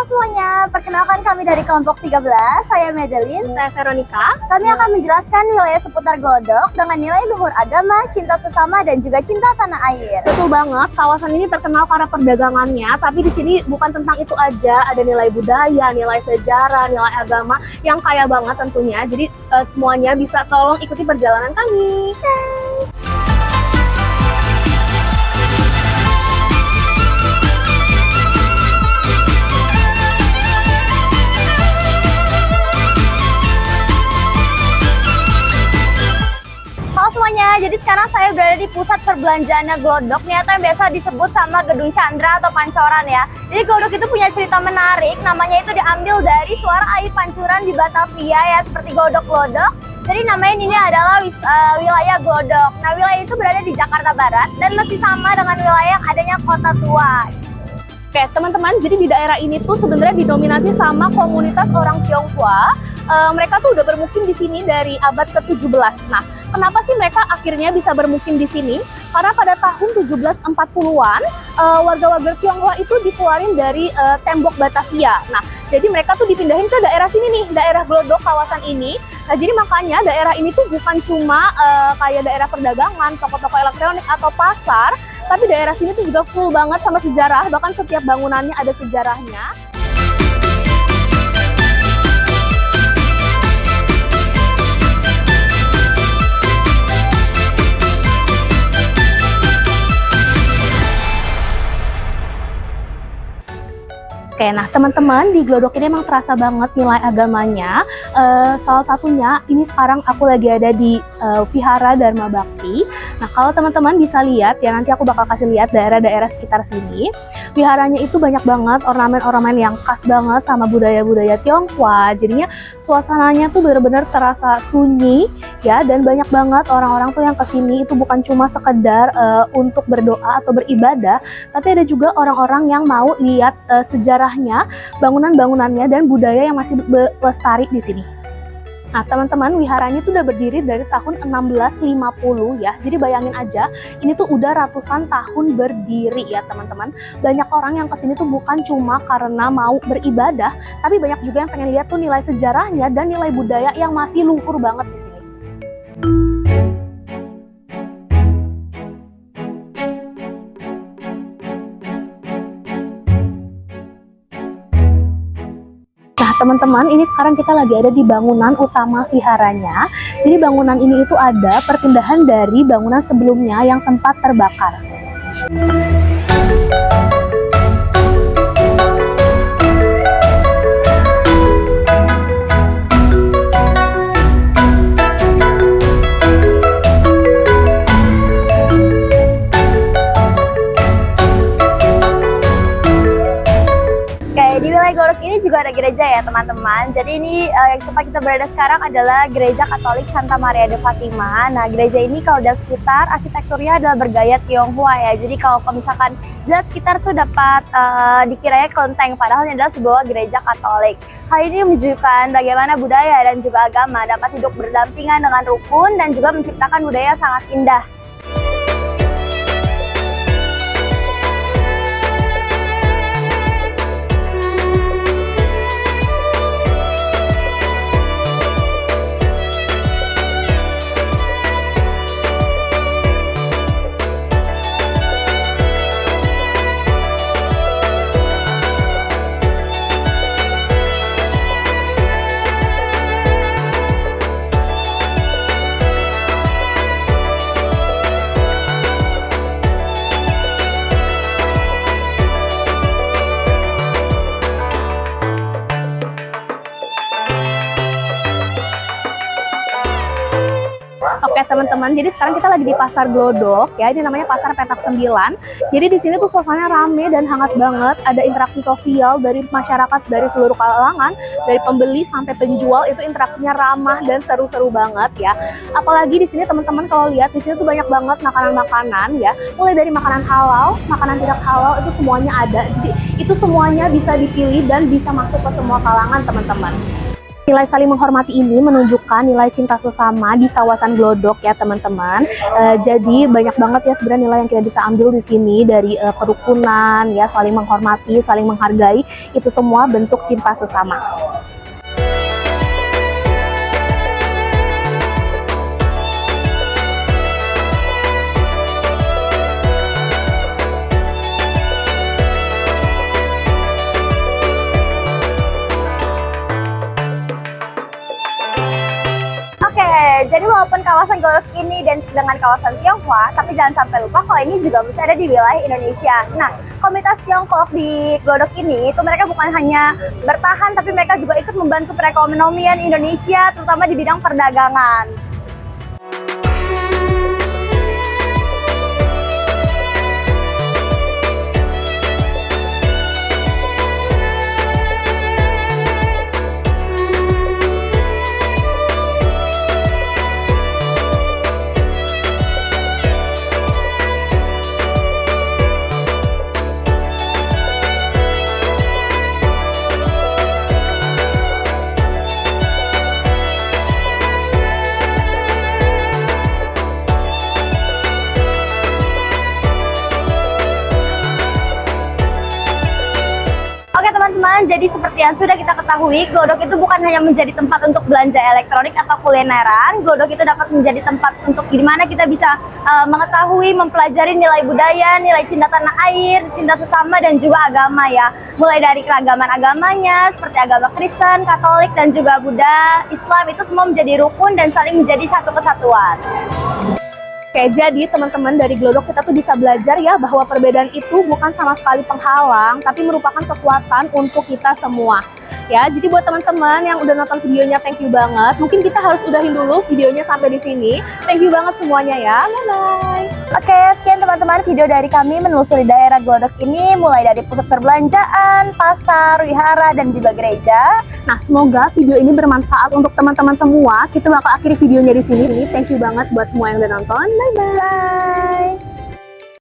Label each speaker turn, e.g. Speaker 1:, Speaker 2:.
Speaker 1: semuanya, perkenalkan kami dari kelompok 13, saya Madeline.
Speaker 2: Saya Veronica.
Speaker 1: Kami akan menjelaskan wilayah seputar Glodok dengan nilai luhur agama, cinta sesama, dan juga cinta tanah air.
Speaker 2: Betul banget, kawasan ini terkenal karena perdagangannya, tapi di sini bukan tentang itu aja, ada nilai budaya, nilai sejarah, nilai agama yang kaya banget tentunya. Jadi semuanya bisa tolong ikuti perjalanan kami.
Speaker 1: Halo semuanya, jadi sekarang saya berada di pusat perbelanjaan Glodok nih, atau yang biasa disebut sama Gedung Chandra atau Pancoran ya. Jadi Glodok itu punya cerita menarik, namanya itu diambil dari suara air pancuran di Batavia ya, seperti Glodok-Glodok. Jadi namanya ini adalah wilayah Glodok. Nah, wilayah itu berada di Jakarta Barat dan masih sama dengan wilayah yang adanya Kota Tua.
Speaker 2: Oke teman-teman, jadi di daerah ini tuh sebenarnya didominasi sama komunitas orang Tionghoa. Mereka tuh udah bermukim di sini dari abad ke-17. Nah, kenapa sih mereka akhirnya bisa bermukim di sini? Karena pada tahun 1740-an, warga-warga Tionghoa itu dikeluarin dari tembok Batavia. Nah, jadi mereka tuh dipindahin ke daerah sini nih, daerah Glodok, kawasan ini. Nah, jadi makanya daerah ini tuh bukan cuma kayak daerah perdagangan, toko-toko elektronik atau pasar, tapi daerah sini tuh juga full banget sama sejarah, bahkan setiap bangunannya ada sejarahnya. Oke, nah teman-teman, di Glodok ini emang terasa banget nilai agamanya. Salah satunya, ini sekarang aku lagi ada di Vihara Dharma Bakti. Nah, kalau teman-teman bisa lihat, ya nanti aku bakal kasih lihat daerah-daerah sekitar sini. Viharanya itu banyak banget ornamen-ornamen yang khas banget sama budaya-budaya Tionghoa. Jadinya suasananya tuh bener-bener terasa sunyi, ya, dan banyak banget orang-orang tuh yang kesini itu bukan cuma sekedar untuk berdoa atau beribadah, tapi ada juga orang-orang yang mau lihat sejarah bangunan-bangunannya dan budaya yang masih lestari di sini. Nah, teman-teman, wiharanya itu udah berdiri dari tahun 1650 ya. Jadi bayangin aja, ini tuh udah ratusan tahun berdiri ya, teman-teman. Banyak orang yang kesini tuh bukan cuma karena mau beribadah, tapi banyak juga yang pengen lihat tuh nilai sejarahnya dan nilai budaya yang masih luhur banget di sini. Nah teman-teman, ini sekarang kita lagi ada di bangunan utama viharanya. Jadi bangunan ini itu ada perpindahan dari bangunan sebelumnya yang sempat terbakar.
Speaker 1: Di wilayah Glodok ini juga ada gereja ya teman-teman. Jadi ini yang tempat kita berada sekarang adalah Gereja Katolik Santa Maria de Fatima. Nah, gereja ini kalau di sekitar arsitekturnya adalah bergaya Tionghoa ya. Jadi kalau misalkan di sekitar tuh dapat dikiranya kelenteng, padahal ini adalah sebuah gereja Katolik. Hal ini menunjukkan bagaimana budaya dan juga agama dapat hidup berdampingan dengan rukun dan juga menciptakan budaya yang sangat indah.
Speaker 2: Oke teman-teman, jadi sekarang kita lagi di Pasar Glodok ya, ini namanya Pasar Petak 9. Jadi di sini tuh suasananya rame dan hangat banget, ada interaksi sosial dari masyarakat dari seluruh kalangan, dari pembeli sampai penjual, itu interaksinya ramah dan seru-seru banget ya. Apalagi di sini teman-teman kalau lihat di sini tuh banyak banget makanan-makanan ya, mulai dari makanan halal, makanan tidak halal, itu semuanya ada. Jadi itu semuanya bisa dipilih dan bisa masuk ke semua kalangan teman-teman. Nilai saling menghormati ini menunjukkan nilai cinta sesama di kawasan Glodok ya teman-teman. Jadi banyak banget ya sebenarnya nilai yang kita bisa ambil di sini dari kerukunan ya, saling menghormati, saling menghargai, itu semua bentuk cinta sesama.
Speaker 1: Jadi walaupun kawasan Glodok ini identik dengan kawasan Tionghoa, tapi jangan sampai lupa kalau ini juga masih ada di wilayah Indonesia. Nah, komunitas Tiongkok di Glodok ini itu mereka bukan hanya bertahan, tapi mereka juga ikut membantu perekonomian Indonesia, terutama di bidang perdagangan. Jadi seperti yang sudah kita ketahui, Glodok itu bukan hanya menjadi tempat untuk belanja elektronik atau kulineran. Glodok itu dapat menjadi tempat untuk dimana kita bisa mengetahui, mempelajari nilai budaya, nilai cinta tanah air, cinta sesama, dan juga agama ya. Mulai dari keragaman agamanya, seperti agama Kristen, Katolik, dan juga Buddha, Islam, itu semua menjadi rukun dan saling menjadi satu kesatuan.
Speaker 2: Oke, jadi teman-teman dari Glodok kita tuh bisa belajar ya bahwa perbedaan itu bukan sama sekali penghalang, tapi merupakan kekuatan untuk kita semua. Ya, jadi buat teman-teman yang udah nonton videonya, thank you banget. Mungkin kita harus udahin dulu videonya sampai di sini. Thank you banget semuanya ya. Bye-bye.
Speaker 1: Oke, sekian teman-teman video dari kami menelusuri daerah Glodok ini, mulai dari pusat perbelanjaan, pasar, wihara, dan juga gereja.
Speaker 2: Nah, semoga video ini bermanfaat untuk teman-teman semua. Kita bakal akhiri videonya di sini. Thank you banget buat semua yang udah nonton. Bye-bye.